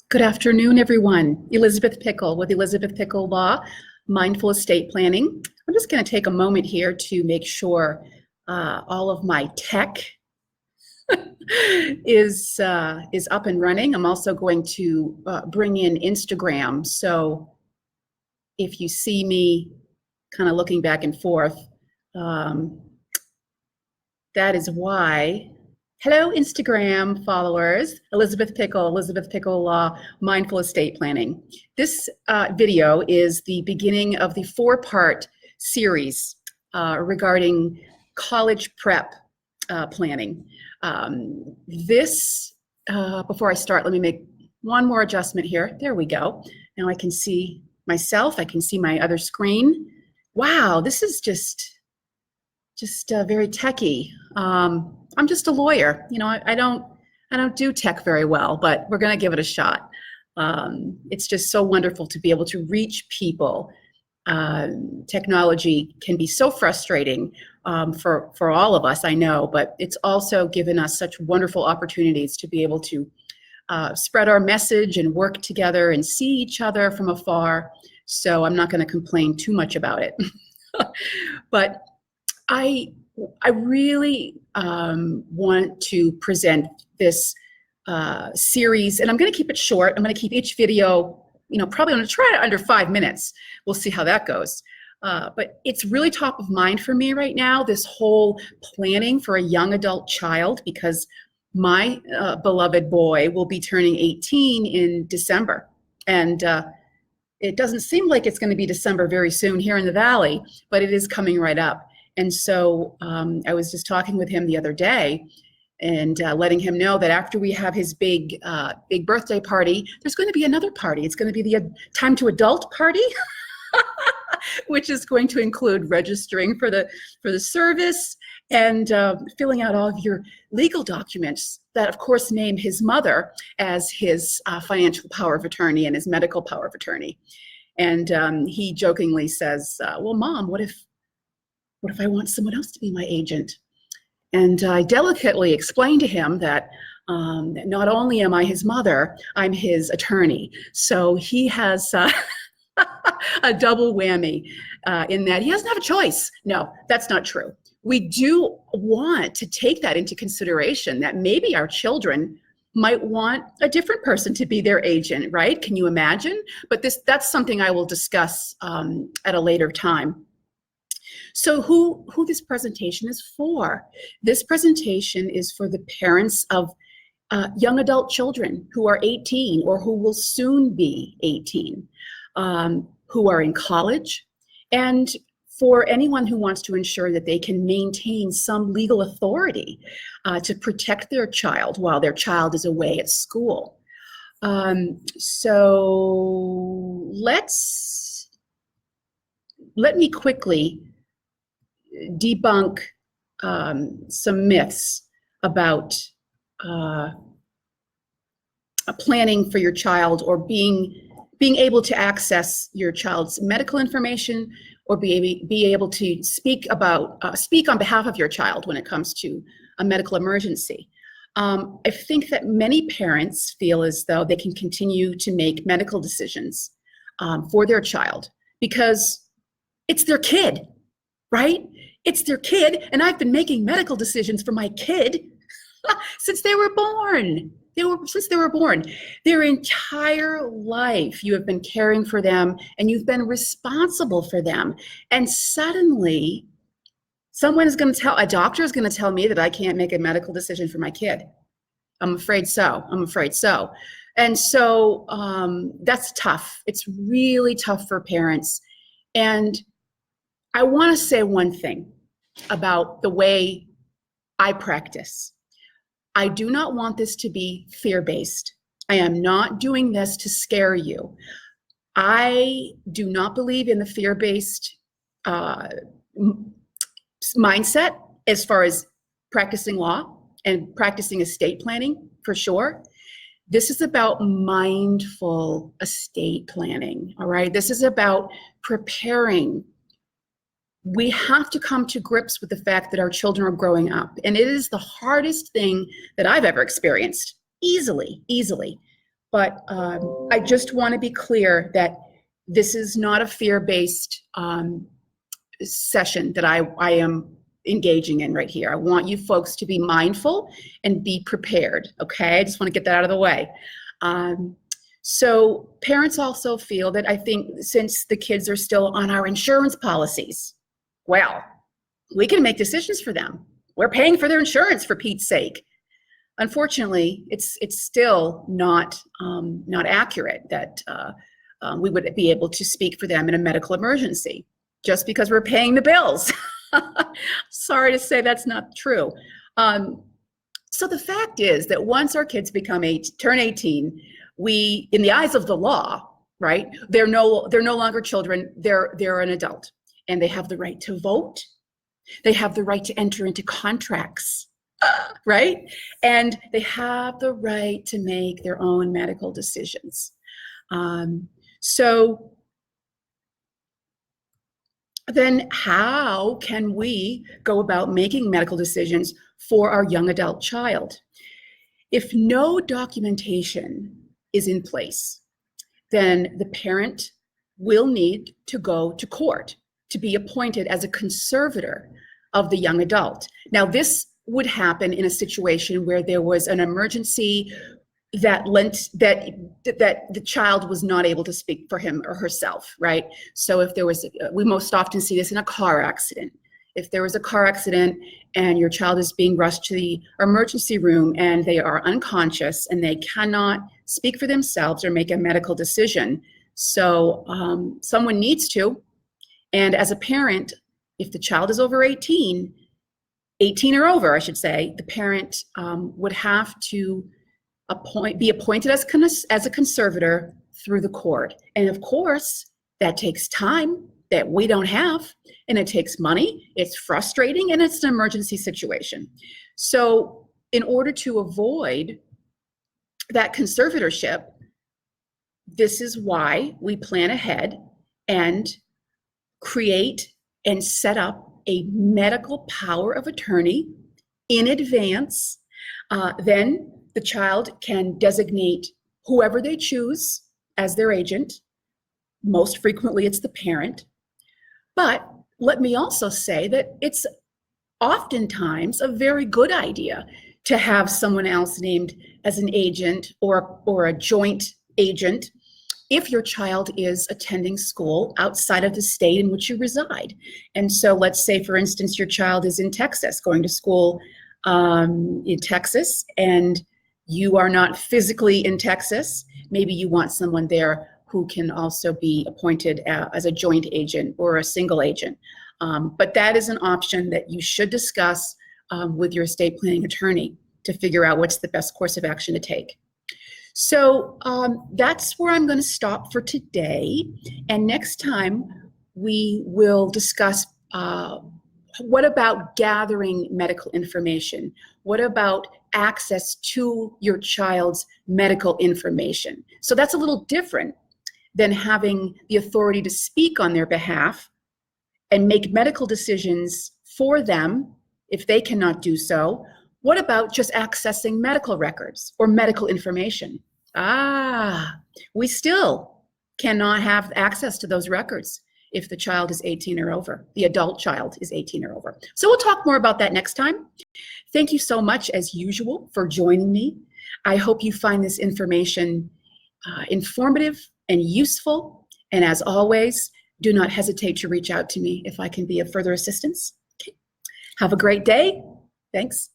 Good afternoon, everyone. Elizabeth Pickle with Elizabeth Pickle Law, Mindful Estate Planning. I'm just going to take a moment here to make sure all of my tech is up and running. I'm also going to bring in Instagram. So if you see me kind of looking back and forth, that is why. Hello, Instagram followers. Elizabeth Pickle Law, Mindful Estate Planning. This video is the beginning of the 4-part series regarding college prep planning. Before I start, let me make one more adjustment here. There we go. Now I can see myself. I can see my other screen. Wow, this is just very techy. I'm just a lawyer. You know, I don't do tech very well, but we're going to give it a shot. It's just so wonderful to be able to reach people. Technology can be so frustrating for all of us, I know, but it's also given us such wonderful opportunities to be able to spread our message and work together and see each other from afar. So I'm not going to complain too much about it. But I really want to present this series, and I'm going to keep it short. I'm going to keep each video, probably going to try it under 5 minutes. We'll see how that goes. But it's really top of mind for me right now, this whole planning for a young adult child, because my beloved boy will be turning 18 in December. And it doesn't seem like it's going to be December very soon here in the Valley, but it is coming right up. And so I was just talking with him the other day and letting him know that after we have his big birthday party, there's going to be another party. It's going to be the Time to Adult party, which is going to include registering for the service and filling out all of your legal documents that, of course, name his mother as his financial power of attorney and his medical power of attorney. And he jokingly says, well, Mom, what if I want someone else to be my agent? And I delicately explained to him that not only am I his mother, I'm his attorney. So he has a double whammy in that he doesn't have a choice. No, that's not true. We do want to take that into consideration, that maybe our children might want a different person to be their agent, right? Can you imagine? But that's something I will discuss at a later time. So who this presentation is for? This presentation is for the parents of young adult children who are 18 or who will soon be 18, who are in college, and for anyone who wants to ensure that they can maintain some legal authority to protect their child while their child is away at school. So let me quickly debunk some myths about planning for your child, or being able to access your child's medical information, or be able to speak on behalf of your child when it comes to a medical emergency. I think that many parents feel as though they can continue to make medical decisions for their child because it's their kid, right? It's their kid, and I've been making medical decisions for my kid since they were born. Their entire life, you have been caring for them, and you've been responsible for them. And suddenly, a doctor is going to tell me that I can't make a medical decision for my kid. I'm afraid so. And so that's tough. It's really tough for parents. And I want to say one thing about the way I practice. I do not want this to be fear-based. I am not doing this to scare you. I do not believe in the fear-based mindset as far as practicing law and practicing estate planning, for sure. This is about mindful estate planning, all right? This is about preparing. We have to come to grips with the fact that our children are growing up, and it is the hardest thing that I've ever experienced, easily. But I just want to be clear that this is not a fear-based session that I am engaging in right here. I want you folks to be mindful and be prepared, okay? I just want to get that out of the way. So parents also feel that, I think, since the kids are still on our insurance policies, well, we can make decisions for them. We're paying for their insurance, for Pete's sake. Unfortunately, it's still not accurate that we would be able to speak for them in a medical emergency just because we're paying the bills. Sorry to say that's not true. So the fact is that once our kids turn 18, we, in the eyes of the law, right, they're no longer children, they're an adult, and they have the right to vote. They have the right to enter into contracts, right? And they have the right to make their own medical decisions. So then how can we go about making medical decisions for our young adult child? If no documentation is in place, then the parent will need to go to court to be appointed as a conservator of the young adult. Now, this would happen in a situation where there was an emergency that the child was not able to speak for him or herself, right? So if there was, we most often see this in a car accident. If there was a car accident and your child is being rushed to the emergency room and they are unconscious and they cannot speak for themselves or make a medical decision, so someone needs to. And as a parent, if the child is over 18 or over, I should say, the parent would have to be appointed as a conservator through the court. And of course, that takes time that we don't have, and it takes money, it's frustrating, and it's an emergency situation. So in order to avoid that conservatorship, this is why we plan ahead and create and set up a medical power of attorney in advance. Then the child can designate whoever they choose as their agent. Most frequently, it's the parent. But let me also say that it's oftentimes a very good idea to have someone else named as an agent or a joint agent if your child is attending school outside of the state in which you reside. And so let's say, for instance, your child is in Texas, going to school in Texas, and you are not physically in Texas. Maybe you want someone there who can also be appointed as a joint agent or a single agent. But that is an option that you should discuss with your estate planning attorney to figure out what's the best course of action to take. So that's where I'm going to stop for today. And next time we will discuss what about gathering medical information? What about access to your child's medical information? So that's a little different than having the authority to speak on their behalf and make medical decisions for them if they cannot do so. What about just accessing medical records or medical information? We still cannot have access to those records if the child is 18 or over, the adult child is 18 or over. So we'll talk more about that next time. Thank you so much, as usual, for joining me. I hope you find this information informative and useful. And as always, do not hesitate to reach out to me if I can be of further assistance. Okay. Have a great day. Thanks.